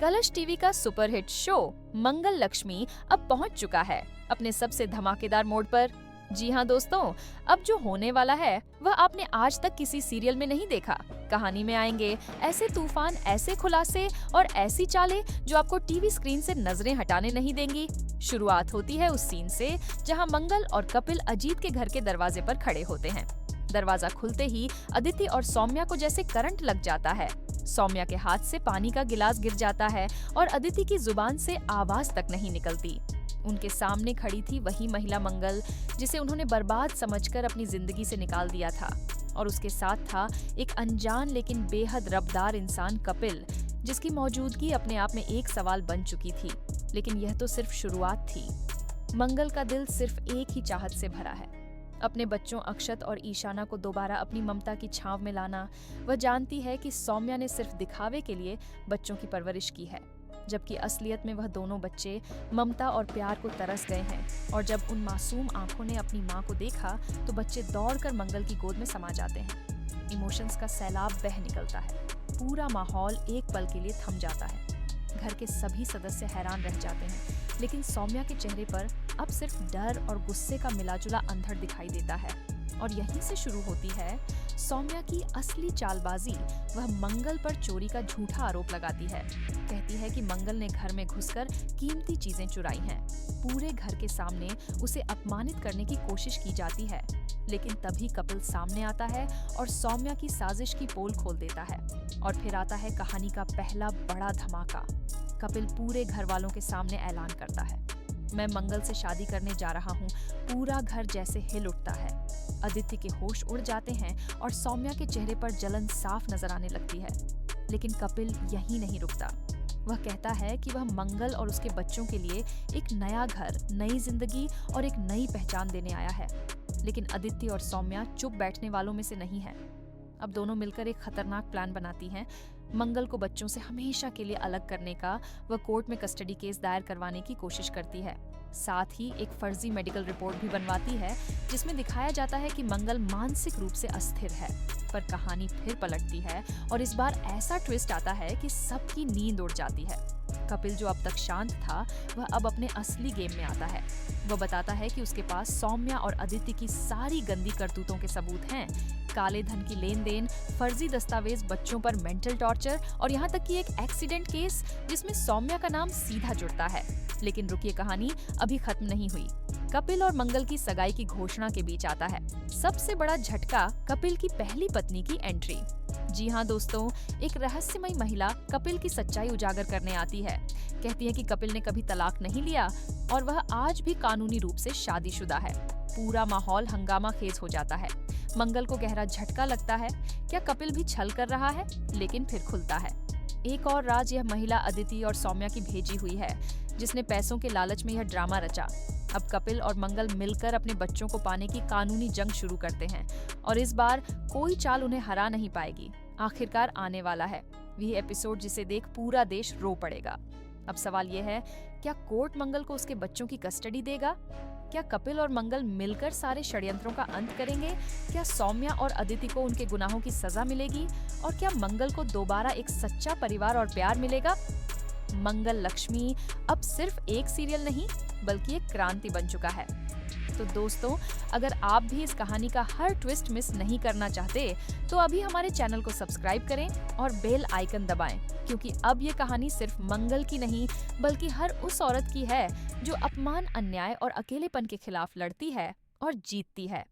कलश टीवी का superhit show मंगल लक्ष्मी अब पहुंच चुका है अपने सबसे धमाकेदार मोड़ पर। जी हाँ दोस्तों, अब जो होने वाला है वह आपने आज तक किसी सीरियल में नहीं देखा। कहानी में आएंगे ऐसे तूफान, ऐसे खुलासे और ऐसी चालें जो आपको टीवी स्क्रीन से नजरें हटाने नहीं देंगी। शुरुआत होती है उस सीन से जहां मंगल और कपिल अजीत के घर के दरवाजे पर खड़े होते हैं। दरवाजा खुलते ही अदिति और सौम्या को जैसे करंट लग जाता है। सौम्या के हाथ से पानी का गिलास गिर जाता है और अदिति की जुबान से आवाज तक नहीं निकलती। उनके सामने खड़ी थी वही महिला मंगल जिसे उन्होंने बर्बाद समझकर अपनी जिंदगी से निकाल दिया था, और उसके साथ था एक अनजान लेकिन बेहद रबदार इंसान कपिल, जिसकी मौजूदगी अपने आप में एक सवाल बन चुकी थी। लेकिन यह तो सिर्फ शुरुआत थी। मंगल का दिल सिर्फ एक ही चाहत से भरा है, अपने बच्चों अक्षत और ईशाना को दोबारा अपनी ममता की छांव में लाना। वह जानती है कि सौम्या ने सिर्फ दिखावे के लिए बच्चों की परवरिश की है, जबकि असलियत में वह दोनों बच्चे ममता और प्यार को तरस गए हैं। और जब उन मासूम आंखों ने अपनी मां को देखा तो बच्चे दौड़कर मंगल की गोद में समा जाते हैं। इमोशंस का सैलाब बह निकलता है। पूरा माहौल एक पल के लिए थम जाता है। घर के सभी सदस्य हैरान रह जाते हैं, लेकिन सौम्या के चेहरे पर अब सिर्फ डर और गुस्से का मिलाजुला अंधड़ दिखाई देता है। और यहीं से शुरू होती है सौम्या की असली चालबाजी। वह मंगल पर चोरी का झूठा आरोप लगाती है। कहती है कि मंगल ने घर में घुसकर कीमती चीजें चुराई हैं। पूरे घर के सामने उसे अपमानित करने की कोशिश की जाती है, लेकिन तभी कपिल सामने आता है और सौम्या की साजिश की पोल खोल देता है। और फिर आता है कहानी का पहला बड़ा धमाका। कपिल पूरे घर वालों के सामने ऐलान करता है, मैं मंगल से शादी करने जा रहा हूँ। पूरा घर जैसे हिल उठता है। अदिति के होश उड़ जाते हैं और सौम्या के चेहरे पर जलन साफ नजर आने लगती है। लेकिन कपिल यहीं नहीं रुकता। वह कहता है कि वह मंगल और उसके बच्चों के लिए एक नया घर, नई जिंदगी और एक नई पहचान देने आया है। लेकिन अदिति और सौम्या चुप बैठने वालों में से नहीं है। अब दोनों मिलकर एक खतरनाक प्लान बनाती हैं। मंगल को बच्चों से हमेशा के लिए अलग करने का वह कोर्ट में कस्टडी केस दायर करवाने की कोशिश करती है। साथ ही एक फर्जी मेडिकल रिपोर्ट भी बनवाती है, जिसमें दिखाया जाता है कि मंगल मानसिक रूप से अस्थिर है। पर कहानी फिर पलटती है और इस बार ऐसा ट्विस्ट आता है कि सबकी नींद उड़ जाती है। कपिल, जो अब तक शांत था, वह अब अपने असली गेम में आता है। वह बताता है कि उसके पास सौम्या और अदिति की सारी गंदी करतूतों के सबूत हैं। काले धन की लेन देन, फर्जी दस्तावेज, बच्चों पर मेंटल टॉर्चर और यहाँ तक कि एक एक्सीडेंट केस जिसमें सौम्या का नाम सीधा जुड़ता है। लेकिन रुकिए, कहानी अभी खत्म नहीं हुई। कपिल और मंगल की सगाई की घोषणा के बीच आता है सबसे बड़ा झटका, कपिल की पहली पत्नी की एंट्री। जी हाँ दोस्तों, एक रहस्यमयी महिला कपिल की सच्चाई उजागर करने आती है। कहती है कि कपिल ने कभी तलाक नहीं लिया और वह आज भी कानूनी रूप से शादीशुदा है। पूरा माहौल हंगामा खेज हो जाता है। मंगल को गहरा झटका लगता है, क्या कपिल भी छल कर रहा है? लेकिन फिर खुलता है। एक और राज यह महिला अदिति और सौम्या की भेजी हुई है, जिसने पैसों के लालच में यह ड्रामा रचा। अब कपिल और मंगल मिलकर अपने बच्चों को पाने की कानूनी जंग शुरू करते हैं, और इस बार कोई चाल उन्हें हरा नहीं पाएगी। आखिरकार आने वाला है वही एपिसोड जिसे देख पूरा देश रो पड़ेगा। अब सवाल यह है, क्या कोर्ट मंगल को उसके बच्चों की कस्टडी देगा? क्या कपिल और मंगल मिलकर सारे षड्यंत्रों का अंत करेंगे? क्या सौम्या और अदिति को उनके गुनाहों की सजा मिलेगी? और क्या मंगल को दोबारा एक सच्चा परिवार और प्यार मिलेगा? मंगल लक्ष्मी अब सिर्फ एक सीरियल नहीं, बल्कि एक क्रांति बन चुका है। तो दोस्तों, अगर आप भी इस कहानी का हर ट्विस्ट मिस नहीं करना चाहते, तो अभी हमारे चैनल को सब्सक्राइब करें और बेल आइकन दबाएं, क्योंकि अब ये कहानी सिर्फ मंगल की नहीं, बल्कि हर उस औरत की है जो अपमान, अन्याय और अकेलेपन के खिलाफ लड़ती है और जीतती है।